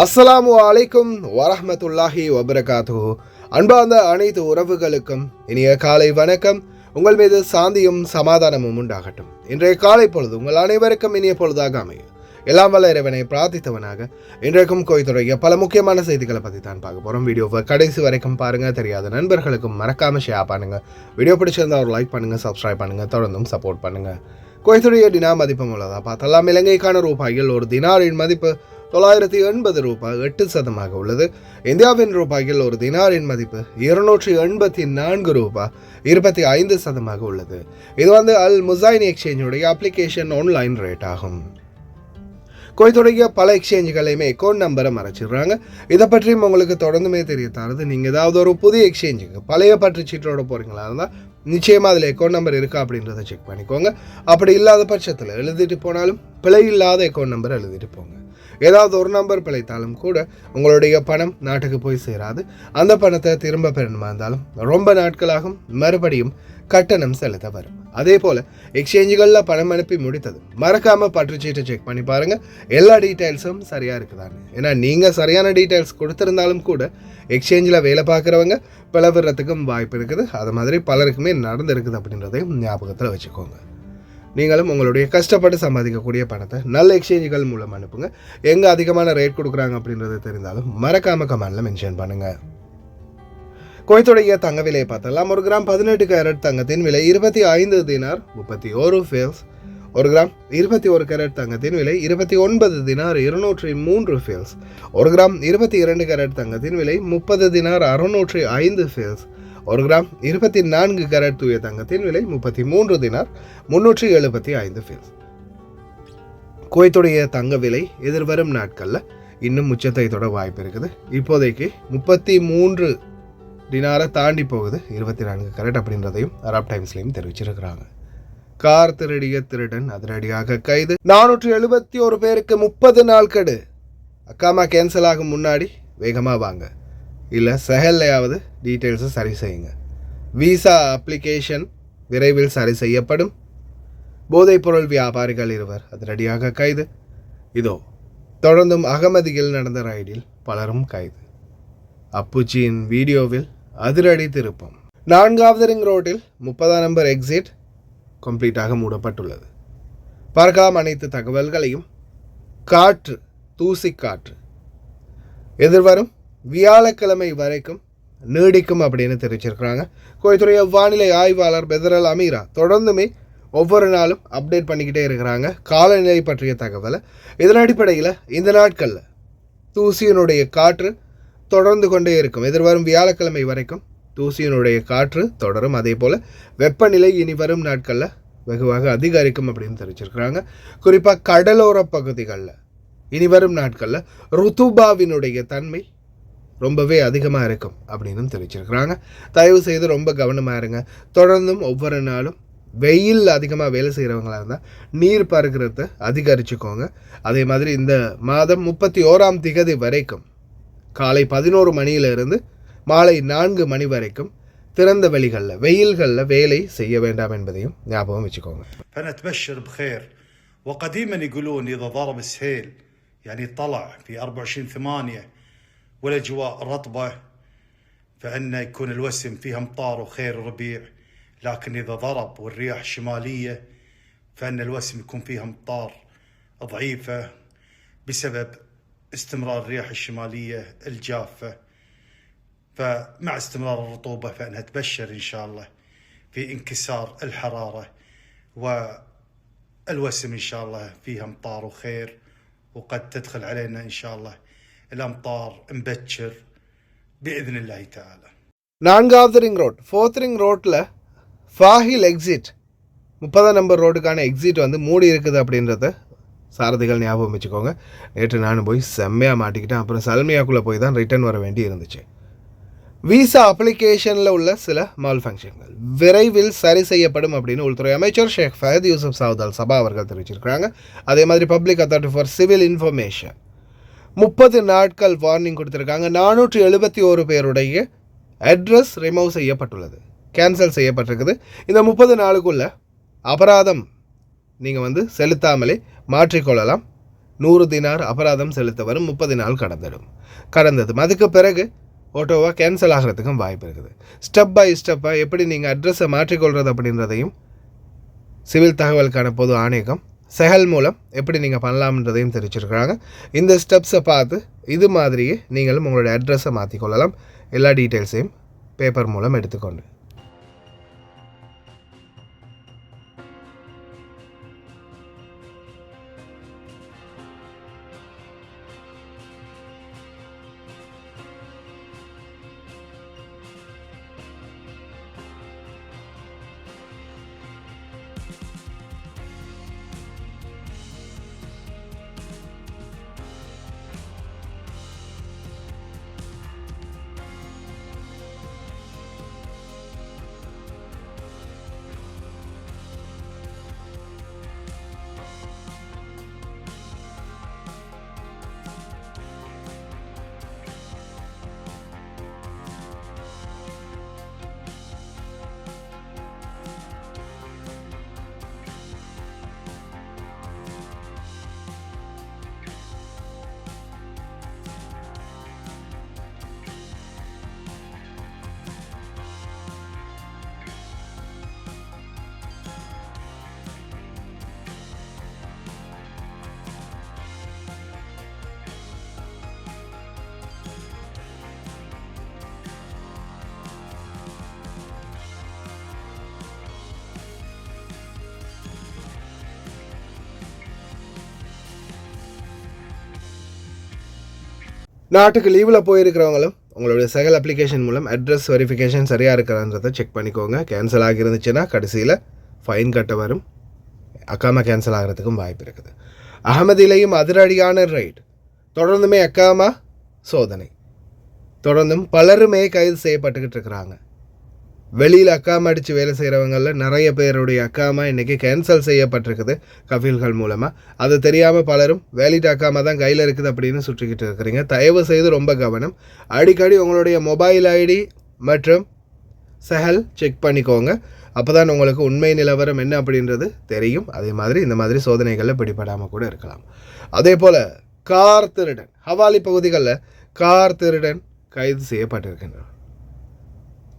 அஸ்ஸலாமு அலைக்கும் வரஹ்மத்துல்லாஹி வபரகாத்துஹு. அன்பார்ந்த அனைத்து உறவுகளுக்கும் இனிய காலை வணக்கம். உங்கள் மீது சாந்தியும் சமாதானமும் உண்டாகட்டும். இன்றைய காலை பொழுது உங்கள் அனைவருக்கும் இனிய பொழுதாக அமையும். எல்லாம் வல்ல இறைவனை பிரார்த்தித்தவனாக இன்றைக்கும் கோயத்துடைய பல முக்கியமான செய்திகளை பற்றி தான் பார்க்க போகிறோம். வீடியோவை கடைசி வரைக்கும் பாருங்கள். தெரியாத நண்பர்களுக்கும் மறக்காமல் ஷேர் பண்ணுங்கள். வீடியோ பிடிச்சிருந்தால் ஒரு லைக் பண்ணுங்கள், சப்ஸ்கிரைப் பண்ணுங்கள், தொடர்ந்தும் சப்போர்ட் பண்ணுங்கள். குவைத்துடைய தினா மதிப்பு உள்ளதா பார்த்தலாம். இலங்கைக்கான ரூபாயில் ஒரு தினாரின் மதிப்பு 980 ரூபாய் 8% உள்ளது. இந்தியாவின் ரூபாயில் ஒரு தினாரின் மதிப்பு 284 ரூபாய் 25% உள்ளது. இது அல் முசைன் எக்ஸ்சேஞ்சுடைய அப்ளிகேஷன் ஆன்லைன் ரேட் ஆகும். குவைத்துடைய பல எக்ஸ்சேஞ்சுகளையுமே அக்கௌண்ட் நம்பரை மறைச்சிடுறாங்க. இதை பற்றியும் உங்களுக்கு தொடர்ந்துமே தெரியத்தானது. நீங்கள் ஏதாவது ஒரு புதிய எக்ஸ்சேஞ்சுக்கு பழைய பற்றுச்சீட்டோட போகிறீங்களா இருந்தால் நிச்சயமாக அதில் அக்கௌண்ட் நம்பர் இருக்கா அப்படின்றத செக் பண்ணிக்கோங்க. அப்படி இல்லாத பட்சத்தில் எழுதிட்டு போனாலும் பிழை இல்லாத அக்கௌண்ட் நம்பர் எழுதிட்டு போங்க. ஏதாவது ஒரு நம்பர் பிழைத்தாலும் கூட உங்களுடைய பணம் நாட்டுக்கு போய் சேராது. அந்த பணத்தை திரும்ப பெறணுமா இருந்தாலும் ரொம்ப நாட்களாகும், மறுபடியும் கட்டணம் செலுத்த வரும். அதே போல் எக்ஸ்சேஞ்சுகளில் பணம் அனுப்பி முடித்தது மறக்காமல் பற்றுச்சீட்டை செக் பண்ணி பாருங்கள், எல்லா டீட்டெயில்ஸும் சரியாக இருக்குதான்னு. ஏன்னா நீங்கள் சரியான டீட்டெயில்ஸ் கொடுத்துருந்தாலும் கூட எக்ஸ்சேஞ்சில் வேலை பார்க்குறவங்க பிளவுறதுக்கும் வாய்ப்பு இருக்குது. அது மாதிரி பலருக்குமே நடந்திருக்குது அப்படின்றதையும் ஞாபகத்தில் வச்சுக்கோங்க. நீங்களும் உங்களுடைய கஷ்டப்பட்டு சம்பாதிக்கக்கூடிய பணத்தை நல்ல எக்ஸ்சேஞ்சுகள் மூலம் அனுப்புங்க. எங்கே அதிகமான ரேட் கொடுக்குறாங்க அப்படின்றது தெரிந்தாலும் மறக்காமல் கமெண்டில் மென்ஷன் பண்ணுங்கள். குவைத்துடைய தங்க விலையை பார்த்தலாம். 1 கிராம் 18 கேரட் தங்கத்தின் விலை 25 தினார் 31 ஃபேல்ஸ். 1 கிராம் 21 கேரட் தங்கத்தின் விலை 29 தினார் 203 ஃபேல்ஸ். 1 கிராம் 22 கேரட் தங்கத்தின் விலை 30 தினார் 605 ஃபேல்ஸ். 1 கிராம் 24 கேரட் தூய தங்கத்தின் விலை 33 தினார் 375 ஃபேல்ஸ். குவைத்துடைய தங்க விலை எதிர்வரும் நாட்களில் இன்னும் உச்சத்தை தொட வாய்ப்பு இருக்குது. இப்போதைக்கு 33 டினாரை தாண்டி போகுது 24 கேரட் அப்படின்றதையும் அரப் டைம்ஸ்லையும் தெரிவிச்சிருக்கிறாங்க. கார் திருடிய திருடன் அதிரடியாக கைது. 471 பேருக்கு 30 நாள் கெடு. அக்காமா கேன்சல் ஆகும் முன்னாடி வேகமாக வாங்க, இல்லை சஹல்லையாவது டீட்டெயில்ஸை சரி செய்யுங்க. விசா அப்ளிகேஷன் விரைவில் சரி செய்யப்படும். போதைப்பொருள் வியாபாரிகள் 2 அதிரடியாக கைது. இதோ தொடர்ந்தும் அகமதியில் நடந்த ரைடில் பலரும் கைது. அப்புச்சியின் வீடியோவில் அதிரடி திருப்பம். 4வது ரிங் ரோட்டில் 30ஆம் நம்பர் எக்ஸிட் கம்ப்ளீட்டாக மூடப்பட்டுள்ளது. பார்க்கலாம் அனைத்து தகவல்களையும். காற்று, தூசி காற்று எதிர்வரும் வியாழக்கிழமை வரைக்கும் நீடிக்கும் அப்படின்னு தெரிவிச்சிருக்கிறாங்க. குவைத்துடைய வானிலை ஆய்வாளர் பெதரல் அமீரா தொடர்ந்துமே ஒவ்வொரு நாளும் அப்டேட் பண்ணிக்கிட்டே இருக்கிறாங்க காலநிலை பற்றிய தகவலை. இதன் அடிப்படையில் இந்த நாட்களில் தூசியினுடைய காற்று தொடர்ந்து கொண்டே இருக்கும். எதிர்வரும் வியாழக்கிழமை வரைக்கும் தூசியினுடைய காற்று தொடரும். அதே போல் வெப்பநிலை இனி வரும் நாட்களில் வெகுவாக அதிகரிக்கும் அப்படின்னு தெரிவிச்சிருக்கிறாங்க. குறிப்பாக கடலோர பகுதிகளில் இனி வரும் நாட்களில் ருத்துபாவினுடைய தன்மை ரொம்பவே அதிகமாக இருக்கும் அப்படின்னு தெரிவிச்சிருக்கிறாங்க. தயவு செய்து ரொம்ப கவனமாக இருங்க. தொடர்ந்தும் ஒவ்வொரு நாளும் வெயில் அதிகமாக வேலை செய்கிறவங்களாக இருந்தால் நீர் பருகிறத அதிகரிச்சுக்கோங்க. அதே மாதிரி இந்த மாதம் 31ஆம் திகதி வரைக்கும் காலை 11 மணியிலிருந்து மாலை 4 மணி வரைக்கும் திறந்த வெளிகளில் வெயில்களில் வேலை செய்ய வேண்டாம் என்பதையும் ஞாபகம் வச்சுக்கோங்க. فنتبشر بخير. وقديما يقولون إذا ضرب السيل يعني طلع في 24/8 والاجواء رطبه فان يكون الوسم فيها امطار وخير وربيع، لكن اذا ضرب والرياح شماليه فان الوسم يكون فيها امطار ضعيفه بسبب استمرار الرياح الشماليه الجافه. فمع استمرار الرطوبه فانها تبشر ان شاء الله في انكسار الحراره والوسم ان شاء الله فيها امطار وخير، وقد تدخل علينا ان شاء الله الأمطار مبكر بإذن الله تعالى. 4வது ரிங் ரோட் 4th ரிங் ரோட்டில் ஃபாஹில் எக்ஸிட் 30ஆம் நம்பர் ரோடுக்கான எக்ஸிட் மூடி இருக்குது அப்படின்றத சாரதிகள் ஞாபகம் வச்சுக்கோங்க. நேற்று நான் போய் செம்மையாக மாட்டிக்கிட்டேன். அப்புறம் சல்மியாக்குள்ளே போய் தான் ரிட்டர்ன் வர வேண்டி இருந்துச்சு. விசா அப்ளிகேஷனில் உள்ள சில மால் ஃபங்க்ஷன்கள் விரைவில் சரி செய்யப்படும் அப்படின்னு உள்துறை அமைச்சர் ஷேக் ஃபஹத் யூசுப் சவுத் அல் சபா அவர்கள் தெரிவிச்சிருக்கிறாங்க. அதே மாதிரி public authority for civil information 30 நாட்கள் வார்னிங் கொடுத்துருக்காங்க. 471 பேருடைய அட்ரஸ் ரிமூவ் செய்யப்பட்டுள்ளது, கேன்சல் செய்யப்பட்டிருக்குது. இந்த 30 நாளுக்குள்ள அபராதம் நீங்கள் செலுத்தாமலே மாற்றிக்கொள்ளலாம். 100 தினார் அபராதம் செலுத்த வரும். 30 நாள் கடந்ததும் அதுக்கு பிறகு ஆட்டோவாக கேன்சல் ஆகிறதுக்கும் வாய்ப்பு இருக்குது. ஸ்டெப் பை ஸ்டெப்பாக எப்படி நீங்கள் அட்ரஸை மாற்றிக்கொள்வது அப்படின்றதையும் சிவில் தகவலுக்கான பொது ஆணையகம் செஹல் மூலம் எப்படி நீங்கள் பண்ணலாம்ன்றதையும் தெரிவிச்சிருக்கிறாங்க. இந்த ஸ்டெப்ஸை பார்த்து இது மாதிரியே நீங்களும் உங்களுடைய அட்ரஸை மாற்றிக்கொள்ளலாம். எல்லா டீட்டெயில்ஸையும் பேப்பர் மூலம் எடுத்துக்கொண்டு நாட்டுக்கு லீவில் போயிருக்கிறவங்களும் உங்களுடைய செகல் அப்ளிகேஷன் மூலம் அட்ரஸ் வெரிஃபிகேஷன் சரியாக இருக்கிறன்றதை செக் பண்ணிக்கோங்க. கேன்சல் ஆகியிருந்துச்சுன்னா கடைசியில் ஃபைன் கட்ட வரும். அக்காமா கேன்சல் ஆகிறதுக்கும் வாய்ப்பு இருக்குது. அகமதிலையும் அதிரடியான ரைட், தொடர்ந்துமே அக்காமா சோதனை, தொடர்ந்தும் பலருமே கைது செய்யப்பட்டுக்கிட்டு இருக்கிறாங்க. வெளியில் அக்காமா அடித்து வேலை செய்கிறவங்களில் நிறைய பேருடைய அக்காமா இன்றைக்கி கேன்சல் செய்யப்பட்டிருக்குது கஃபீல்கள் மூலமாக. அது தெரியாமல் பலரும் வேலிட் அக்காமா தான் கையில் இருக்குது அப்படின்னு சுற்றிக்கிட்டு இருக்கிறீங்க. தயவு செய்து ரொம்ப கவனம். அடிக்கடி உங்களுடைய மொபைல் ஐடி மற்றும் செஹல் செக் பண்ணிக்கோங்க. அப்போ தான் உங்களுக்கு உண்மை நிலவரம் என்ன அப்படின்றது தெரியும். அதே மாதிரி இந்த மாதிரி சோதனைகளில் பிடிபடாமல் கூட இருக்கலாம். அதே போல் கார் திருடன், ஹவாலி பகுதிகளில் கார் திருடன் கைது செய்யப்பட்டிருக்கின்றனர்.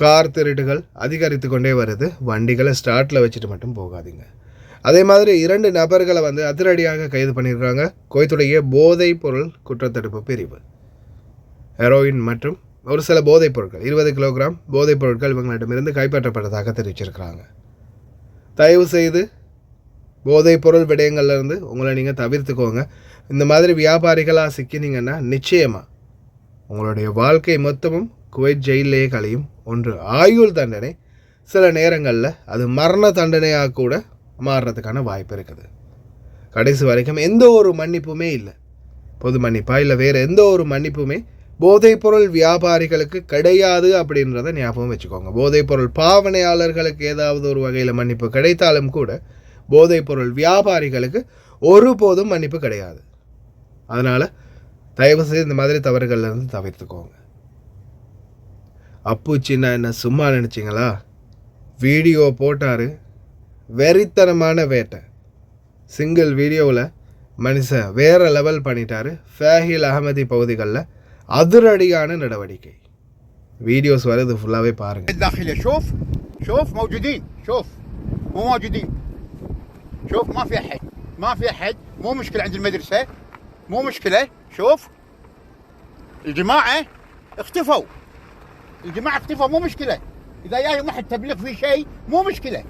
கார் திருடுகள் அதிகரித்து கொண்டே வருது. வண்டிகளை ஸ்டார்ட்டில் வச்சுட்டு மட்டும் போகாதீங்க. அதே மாதிரி 2 நபர்களை அதிரடியாக கைது பண்ணியிருக்காங்க. கோயத்துடைய போதைப் பொருள் குற்றத்தடுப்பு பிரிவு. ஹெரோயின் மற்றும் ஒரு சில போதைப் பொருட்கள் 20 கிலோகிராம் போதைப் பொருட்கள் இவங்களிடமிருந்து கைப்பற்றப்பட்டதாக தெரிவிச்சிருக்கிறாங்க. தயவு செய்து போதைப் பொருள் விடயங்கள்லேருந்து உங்களை நீங்கள் தவிர்த்துக்கோங்க. இந்த மாதிரி வியாபாரிகளாக சிக்கினீங்கன்னா நிச்சயமாக உங்களுடைய வாழ்க்கை மொத்தமும் குவைத் ஜெயிலே கழியும். ஒன்று ஆயுள் தண்டனை, சில நேரங்களில் அது மரண தண்டனையாக கூட மாறுறதுக்கான வாய்ப்பு இருக்குது. கடைசி வரைக்கும் எந்த ஒரு மன்னிப்புமே இல்லை. பொது மன்னிப்பா இல்லை வேறு எந்த ஒரு மன்னிப்புமே போதைப்பொருள் வியாபாரிகளுக்கு கிடையாது அப்படின்றத ஞாபகம் வச்சுக்கோங்க. போதைப்பொருள் பாவனையாளர்களுக்கு ஏதாவது ஒரு வகையில் மன்னிப்பு கிடைத்தாலும் கூட போதைப்பொருள் வியாபாரிகளுக்கு ஒருபோதும் மன்னிப்பு கிடையாது. அதனால் தயவுசெய்து இந்த மாதிரி தவறுகள்லேருந்து தவிர்த்துக்கோங்க. அப்பு சின்ன என்ன சும்மா நினச்சிங்களா? வீடியோ போட்டார், வெறித்தனமான வேட்டை. சிங்கிள் வீடியோவில் மனுஷன் வேறு லெவல் பண்ணிட்டார். ஃபேஹில் அகமதி பகுதிகளில் அதிரடியான நடவடிக்கை. வீடியோஸ் வருது, ஃபுல்லாகவே பாருங்கள். شوف موجودين، شوف مو موجودين، شوف ما في أحد مو مشكلة عند المدرسة، مو مشكلة. شوف الجماعة اختفوا، مو مشكلة. إذا جاي واحد تبلغ في شيء مو مشكلة.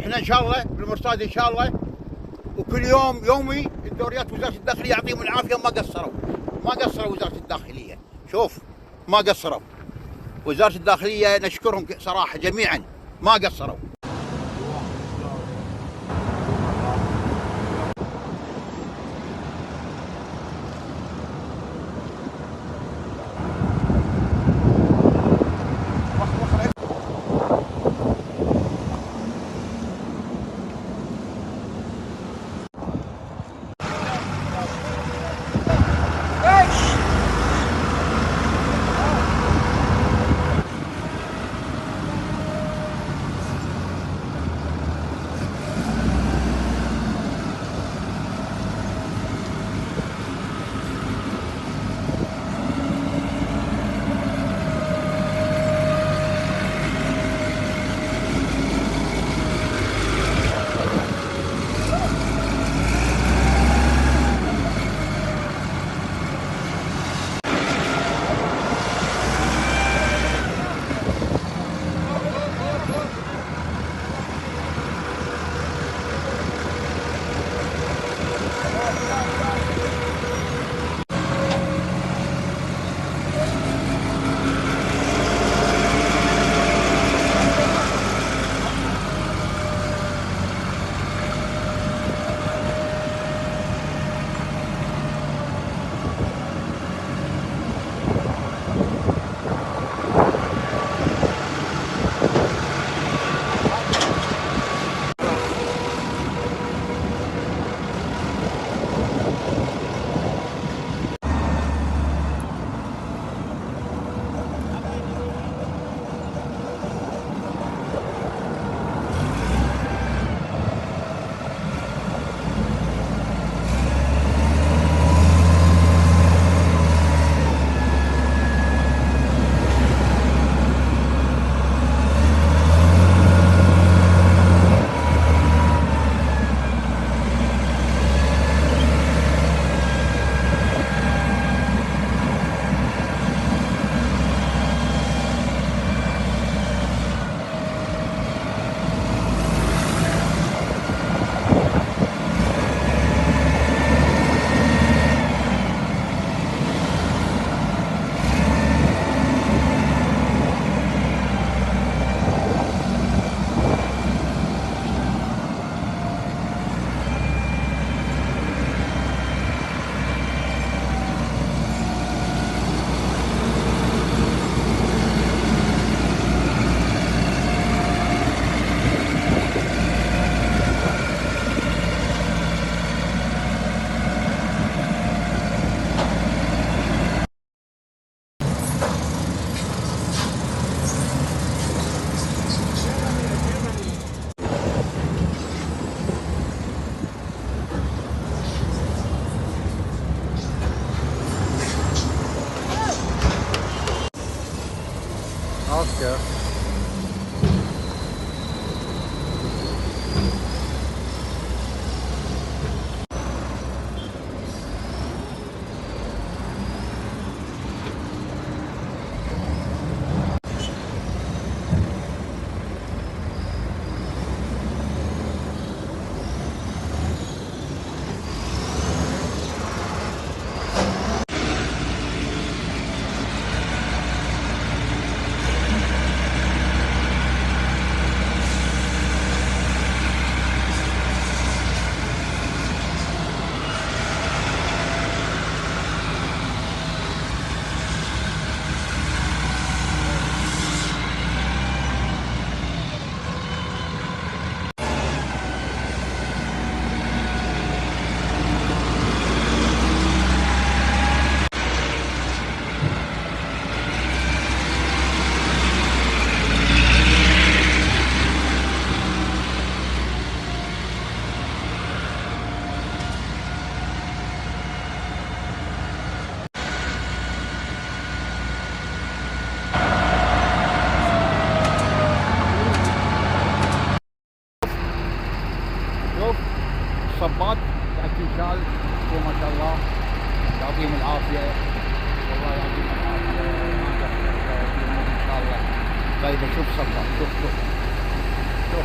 إحنا إن شاء الله بالمرصاد إن شاء الله، وكل يوم يومي الدوريات وزارة الداخلية يعطيهم العافية. ما قصروا وزارة الداخلية. شوف ما قصروا وزارة الداخلية، نشكرهم صراحة جميعا، ما قصروا. شوف شوف الصبات قاعد تنشال وما شاء الله يعطيهم العافيه والله يعطيهم العافيه ما قصروا ان شاء الله. طيب شوف صبات شوف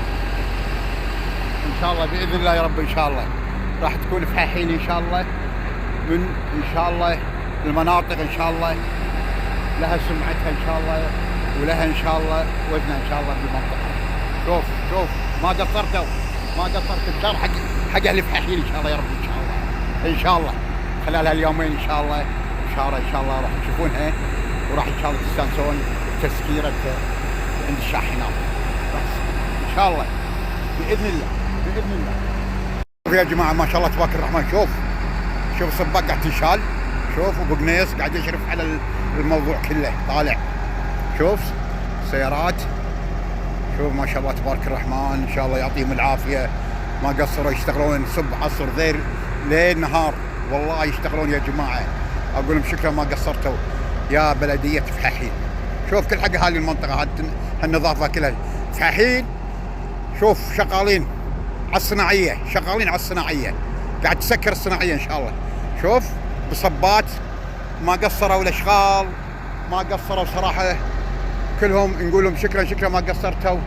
ان شاء الله باذن الله يا رب ان شاء الله راح تكون فحاحيل ان شاء الله من ان شاء الله المناطق ان شاء الله لها سمعتها ان شاء الله ولها ان شاء الله وزنها ان شاء الله بالمنطقه. شوف ما قصرت بشار حق اهل فحاحيل ان شاء الله يا رب ان شاء الله خلال هاليومين ان شاء الله بشاره ان شاء الله راح تشوفونها وراح ان شاء الله تستانسون تسكيره عند الشاحنات بس ان شاء الله باذن الله. شوف يا جماعه ما شاء الله تبارك الرحمن. شوف الصباق قاعد تنشال. شوف ابو قنيص قاعد يشرف على الموضوع كله طالع. شوف سيارات شوف ما شاء الله تبارك الرحمن ان شاء الله يعطيهم العافيه ما قصروا يشتغلون صبح عصر ذيل ليل نهار والله يشتغلون يا جماعه. اقول لهم شكرا ما قصرتوا يا بلديه فحاحيل. شوف كل حق هذه المنطقه هالنظافه كلها فحاحيل. شوف شغالين على الصناعيه قاعد تسكر الصناعيه ان شاء الله. شوف بصبات ما قصروا الاشغال ما قصروا صراحه كلهم نقول لهم شكرا ما قصرتوا.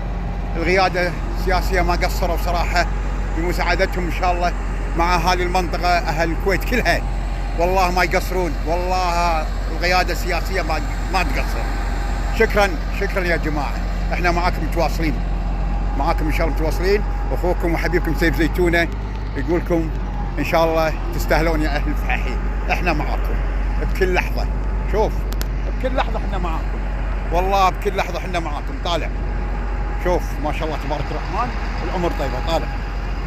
القياده السياسيه ما قصروا صراحه بمساعدتهم ان شاء الله مع هذه المنطقه اهل الكويت كلها والله ما يقصرون والله القياده السياسيه ما تقصر. شكرا يا جماعه احنا معاكم متواصلين ان شاء الله متواصلين. اخوكم وحبيبكم سيف زيتونه يقول لكم ان شاء الله تستاهلون يا اهل فحاحيل. احنا معاكم بكل لحظه. شوف بكل لحظه احنا معاكم والله بكل لحظه احنا معاكم. طالع شوف ما شاء الله تبارك الرحمن الامور طيبه. طالع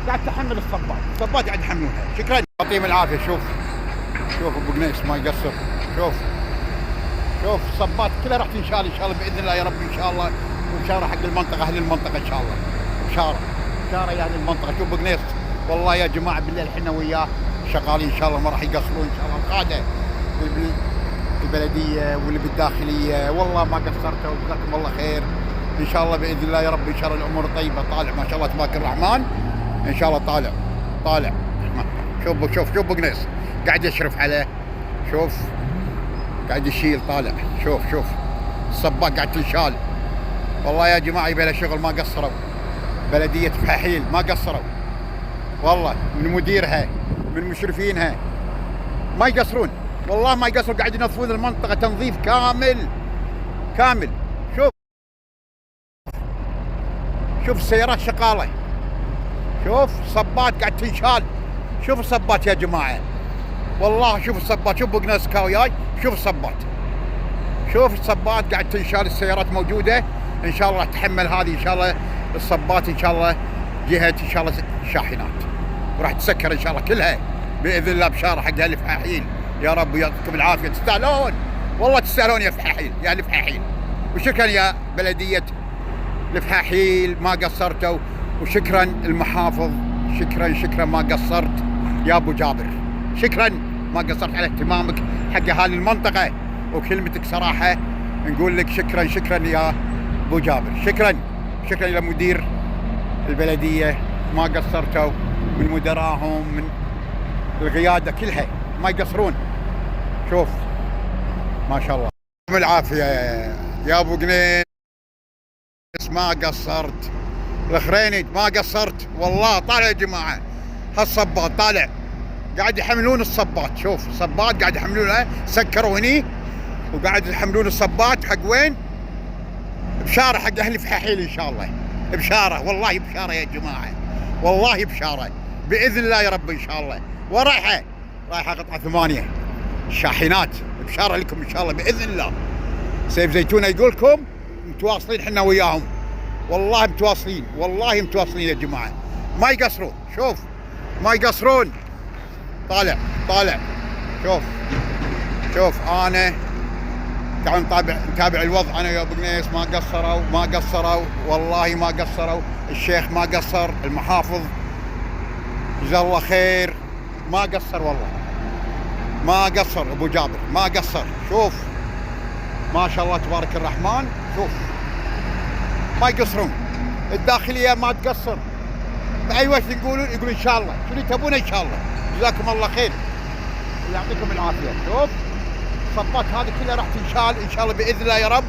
قاعد تحمل الصبات قاعد يحملونها. شكرا يعطيهم العافيه. شوف ابو قنيص ما يقصر. شوف الصبات كلها راح تنشال ان شاء الله باذن الله يا رب ان شاء الله. وبشاره حق المنطقه اهل المنطقه ان شاء الله. بشاره يا اهل المنطقه. شوف ابو قنيص والله يا جماعه بالليل احنا وياه شغالين ان شاء الله ما راح يقصرون ان شاء الله. القاده البلديه واللي بالداخليه والله ما قصرتوا جزاكم الله خير ان شاء الله باذن الله يا رب ان شاء الله الامور طيبه. طالع ما شاء الله تبارك الرحمن ان شاء الله. طالع شوف ابو قنيص قاعد يشرف عليه. شوف قاعد يشيل. طالع شوف الصباق قاعد تنشال والله يا جماعه يبي له شغل ما قصروا. بلديه فحاحيل ما قصروا والله من مديرها من مشرفينها ما يقصرون والله ما يقصروا. قاعد ينظفون المنطقه تنظيف كامل. شوف السيارات شغاله. شوف صبات قاعد تنشال. شوف الصبات يا جماعه والله. شوف الصبات. شوف ابو قنيص كاوياي. شوف الصبات قاعد تنشال. السيارات موجوده ان شاء الله تحمل هذه ان شاء الله الصبات ان شاء الله جهه ان شاء الله الشاحنات وراح تسكر ان شاء الله كلها باذن الله. بشاره حق اهل فحاحيل يا رب يعطيكم العافيه. تستاهلون والله تستاهلون يا فحاحيل يا اهل فحاحيل. وشكرا يا بلديه الفحاحيل ما قصرتوا. وشكرا المحافظ شكرا ما قصرت يا ابو جابر. شكرا ما قصرت على اهتمامك حق هذه المنطقه وكلمتك صراحه نقول لك شكرا يا ابو جابر. شكرا الى مدير البلديه، ما قصرتوا من مدراهم من القياده كلها، ما يقصرون. شوف ما شاء الله. العافيه يا ابو قنيس، ما قصرت. الخريني ما قصرت والله. طالع يا جماعه هالصباط طالع، قاعد يحملون الصباط. شوف الصباط قاعد يحملونه، سكروا هني وقاعد يحملون الصباط حق وين؟ بشاره حق اهل فحاحيل ان شاء الله. بشاره والله، بشاره يا جماعه، والله بشاره باذن الله يا رب ان شاء الله. ورايحه قطعه 8 الشاحنات، بشاره لكم ان شاء الله باذن الله. سيف زيتونه يقول لكم متواصلين حنا وياهم، والله متواصلين، والله متواصلين يا جماعه، ما يقصرون. شوف ما يقصرون. طالع شوف انا تعالوا نتابع الوضع. انا يا ابو قنيس ما قصروا والله ما قصروا. الشيخ ما قصر، المحافظ جزاه الله خير ما قصر والله، ما قصر ابو جابر ما قصر. شوف ما شاء الله تبارك الرحمن. شوف ما يقصرون. الداخليه ما تقصر. باي وقت يقولون ان شاء الله، شنو تبون ان شاء الله. جزاكم الله خير، يعطيكم العافيه. شوف الصبات هذه كلها راح تنشال ان شاء الله باذن الله يا رب.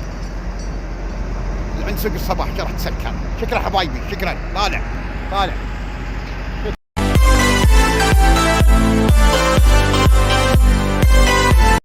عند سوق الصباح راح تسكر. شكرا حبايبي، شكرا. طالع